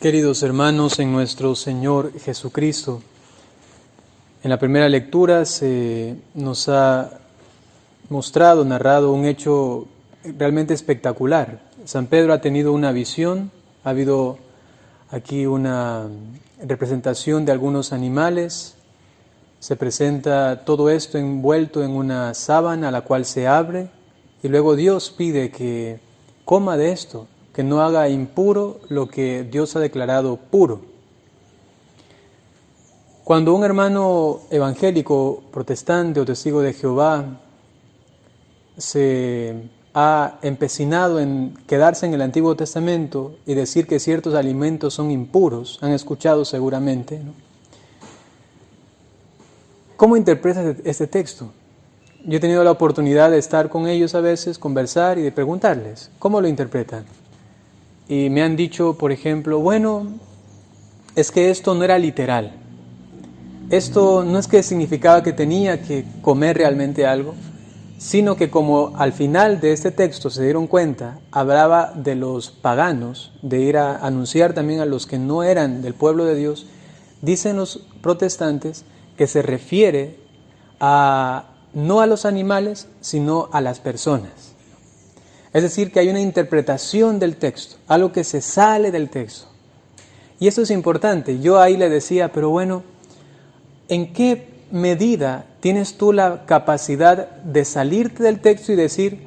Queridos hermanos, en nuestro Señor Jesucristo, en la primera lectura se nos ha mostrado, narrado un hecho realmente espectacular. San Pedro ha tenido una visión, ha habido aquí una representación de algunos animales, se presenta todo esto envuelto en una sábana a la cual se abre y luego Dios pide que coma de esto, que no haga impuro lo que Dios ha declarado puro. Cuando un hermano evangélico, protestante o testigo de Jehová se ha empecinado en quedarse en el Antiguo Testamento y decir que ciertos alimentos son impuros, han escuchado seguramente, ¿no? ¿Cómo interpretas este texto? Yo he tenido la oportunidad de estar con ellos a veces, conversar y de preguntarles, ¿cómo lo interpretan? Y me han dicho, por ejemplo, bueno, es que esto no era literal. Esto no es que significaba que tenía que comer realmente algo, sino que como al final de este texto se dieron cuenta, hablaba de los paganos, de ir a anunciar también a los que no eran del pueblo de Dios, dicen los protestantes que se refiere no a los animales, sino a las personas. Es decir, que hay una interpretación del texto, algo que se sale del texto. Y eso es importante. Yo ahí le decía, pero bueno, ¿en qué medida tienes tú la capacidad de salirte del texto y decir,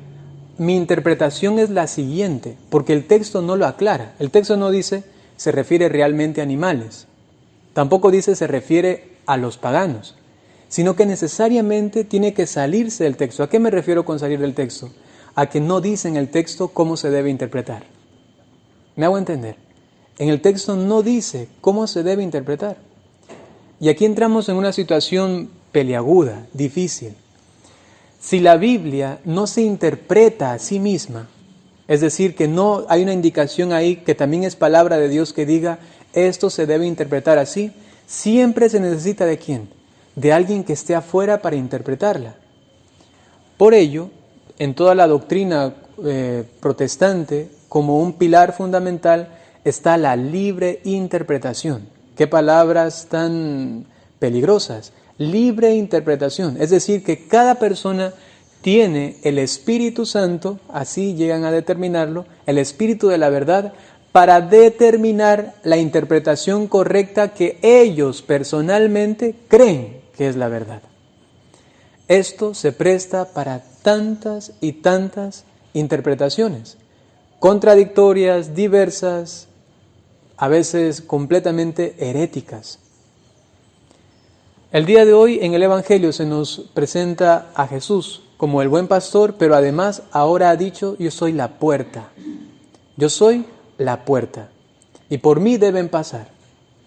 mi interpretación es la siguiente? Porque el texto no lo aclara. El texto no dice, se refiere realmente a animales. Tampoco dice, se refiere a los paganos. Sino que necesariamente tiene que salirse del texto. ¿A qué me refiero con salir del texto? A que no dice en el texto cómo se debe interpretar. ¿Me hago entender? En el texto no dice cómo se debe interpretar. Y aquí entramos en una situación peliaguda, difícil. Si la Biblia no se interpreta a sí misma, es decir, que no hay una indicación ahí que también es palabra de Dios que diga esto se debe interpretar así, siempre se necesita ¿de quién? De alguien que esté afuera para interpretarla. Por ello, en toda la doctrina protestante, como un pilar fundamental, está la libre interpretación. Qué palabras tan peligrosas. Libre interpretación. Es decir, que cada persona tiene el Espíritu Santo, así llegan a determinarlo, el Espíritu de la verdad, para determinar la interpretación correcta que ellos personalmente creen que es la verdad. Esto se presta para tantas y tantas interpretaciones, contradictorias, diversas, a veces completamente heréticas. El día de hoy en el Evangelio se nos presenta a Jesús como el buen pastor, pero además ahora ha dicho, yo soy la puerta. Yo soy la puerta. Y por mí deben pasar.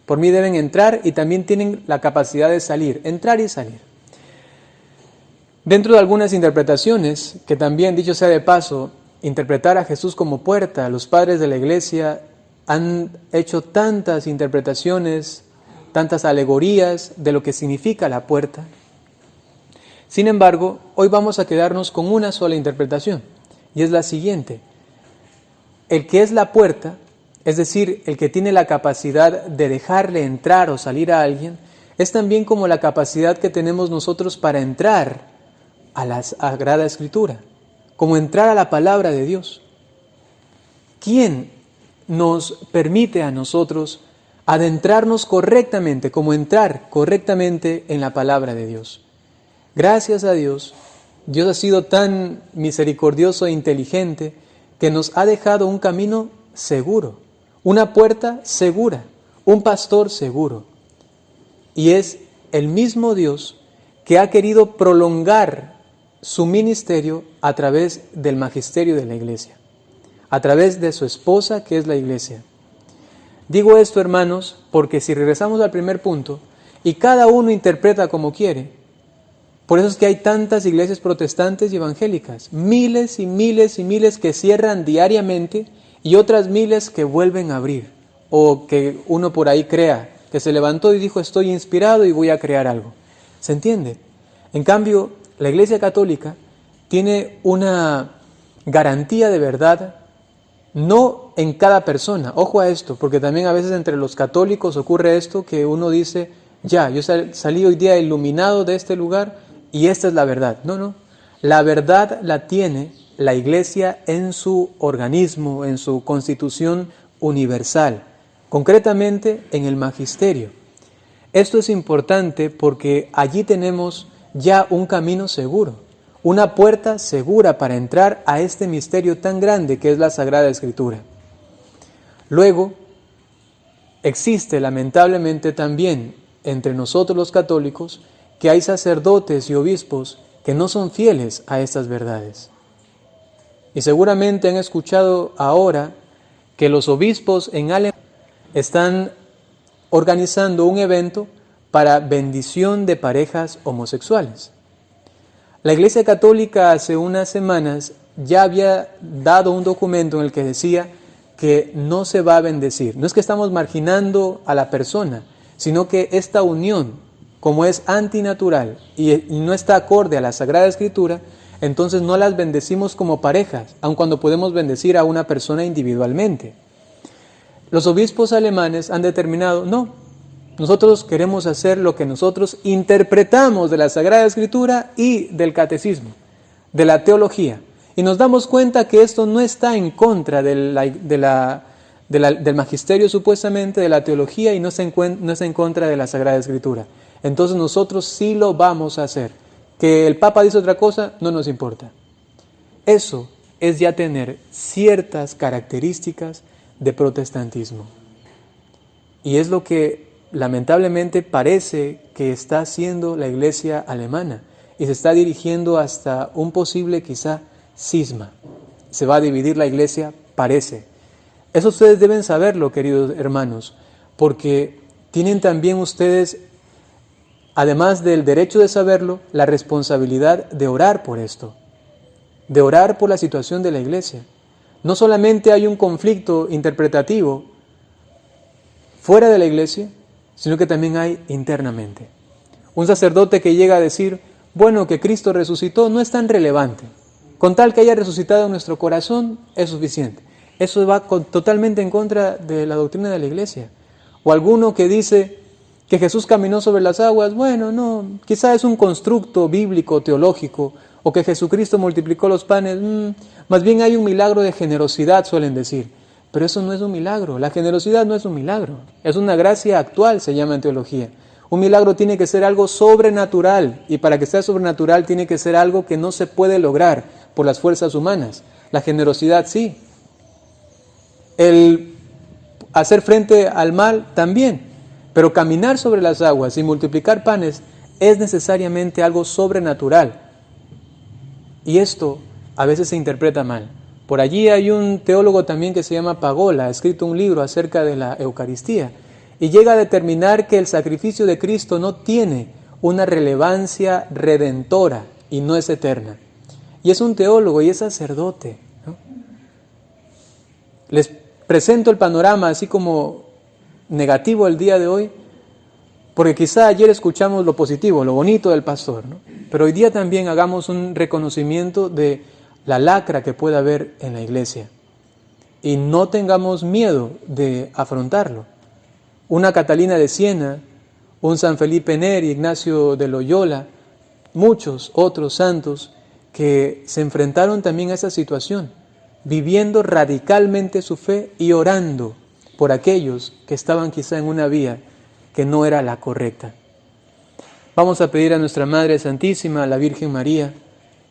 Por mí deben entrar y también tienen la capacidad de salir, entrar y salir. Dentro de algunas interpretaciones, que también, dicho sea de paso, interpretar a Jesús como puerta, los padres de la Iglesia han hecho tantas interpretaciones, tantas alegorías de lo que significa la puerta. Sin embargo, hoy vamos a quedarnos con una sola interpretación, y es la siguiente. El que es la puerta, es decir, el que tiene la capacidad de dejarle entrar o salir a alguien, es también como la capacidad que tenemos nosotros para entrar a la Sagrada Escritura, como entrar a la palabra de Dios. ¿Quién nos permite a nosotros adentrarnos correctamente, como entrar correctamente en la palabra de Dios? Gracias a Dios, Dios ha sido tan misericordioso e inteligente que nos ha dejado un camino seguro, una puerta segura, un pastor seguro. Y es el mismo Dios que ha querido prolongar su ministerio a través del magisterio de la Iglesia, a través de su esposa que es la Iglesia. Digo esto, hermanos, porque si regresamos al primer punto, y cada uno interpreta como quiere, por eso es que hay tantas iglesias protestantes y evangélicas, miles y miles y miles que cierran diariamente y otras miles que vuelven a abrir, o que uno por ahí crea, que se levantó y dijo estoy inspirado y voy a crear algo. ¿Se entiende? En cambio, la Iglesia Católica tiene una garantía de verdad no en cada persona. Ojo a esto, porque también a veces entre los católicos ocurre esto, que uno dice, ya, yo salí hoy día iluminado de este lugar y esta es la verdad. No, no. La verdad la tiene la Iglesia en su organismo, en su constitución universal, concretamente en el magisterio. Esto es importante porque allí tenemos ya un camino seguro, una puerta segura para entrar a este misterio tan grande que es la Sagrada Escritura. Luego, existe lamentablemente también entre nosotros los católicos que hay sacerdotes y obispos que no son fieles a estas verdades. Y seguramente han escuchado ahora que los obispos en Alemania están organizando un evento para bendición de parejas homosexuales. La Iglesia Católica hace unas semanas ya había dado un documento en el que decía que no se va a bendecir. No es que estamos marginando a la persona, sino que esta unión, como es antinatural y no está acorde a la Sagrada Escritura, entonces no las bendecimos como parejas, aun cuando podemos bendecir a una persona individualmente. Los obispos alemanes han determinado, no, nosotros queremos hacer lo que nosotros interpretamos de la Sagrada Escritura y del catecismo, de la teología. Y nos damos cuenta que esto no está en contra del magisterio supuestamente, de la teología, y no está en contra de la Sagrada Escritura. Entonces nosotros sí lo vamos a hacer. Que el Papa dice otra cosa, no nos importa. Eso es ya tener ciertas características de protestantismo. Y es lo que lamentablemente parece que está haciendo la Iglesia alemana. Y se está dirigiendo hasta un posible quizá cisma. Se va a dividir la Iglesia, parece. Eso ustedes deben saberlo, queridos hermanos, porque tienen también ustedes, además del derecho de saberlo, la responsabilidad de orar por esto, de orar por la situación de la Iglesia. No solamente hay un conflicto interpretativo fuera de la Iglesia, sino que también hay internamente. Un sacerdote que llega a decir, bueno, que Cristo resucitó, no es tan relevante. Con tal que haya resucitado en nuestro corazón, es suficiente. Eso va totalmente en contra de la doctrina de la Iglesia. O alguno que dice que Jesús caminó sobre las aguas, bueno, no, quizá es un constructo bíblico, teológico, o que Jesucristo multiplicó los panes, más bien hay un milagro de generosidad, suelen decir. Pero eso no es un milagro, la generosidad no es un milagro, es una gracia actual, se llama en teología. Un milagro tiene que ser algo sobrenatural, y para que sea sobrenatural tiene que ser algo que no se puede lograr por las fuerzas humanas. La generosidad sí. El hacer frente al mal también. Pero caminar sobre las aguas y multiplicar panes es necesariamente algo sobrenatural. Y esto a veces se interpreta mal. Por allí hay un teólogo también que se llama Pagola, ha escrito un libro acerca de la Eucaristía, y llega a determinar que el sacrificio de Cristo no tiene una relevancia redentora y no es eterna. Y es un teólogo y es sacerdote, ¿no? Les presento el panorama así como negativo el día de hoy, porque quizá ayer escuchamos lo positivo, lo bonito del pastor, ¿no? Pero hoy día también hagamos un reconocimiento de la lacra que puede haber en la Iglesia y no tengamos miedo de afrontarlo. Una Catalina de Siena, un San Felipe Neri, Ignacio de Loyola, muchos otros santos que se enfrentaron también a esa situación, viviendo radicalmente su fe y orando por aquellos que estaban quizá en una vía que no era la correcta. Vamos a pedir a nuestra Madre Santísima, a la Virgen María,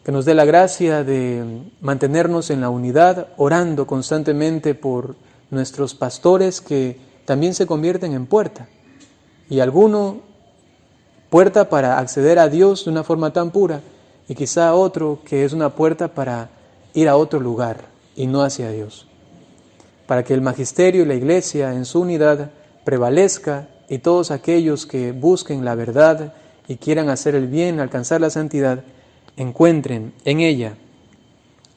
que nos dé la gracia de mantenernos en la unidad, orando constantemente por nuestros pastores que también se convierten en puerta. Y alguno, puerta para acceder a Dios de una forma tan pura, y quizá otro que es una puerta para ir a otro lugar y no hacia Dios. Para que el magisterio y la Iglesia en su unidad prevalezca y todos aquellos que busquen la verdad y quieran hacer el bien, alcanzar la santidad, encuentren en ella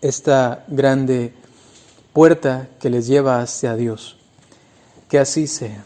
esta grande puerta que les lleva hacia Dios. Que así sea.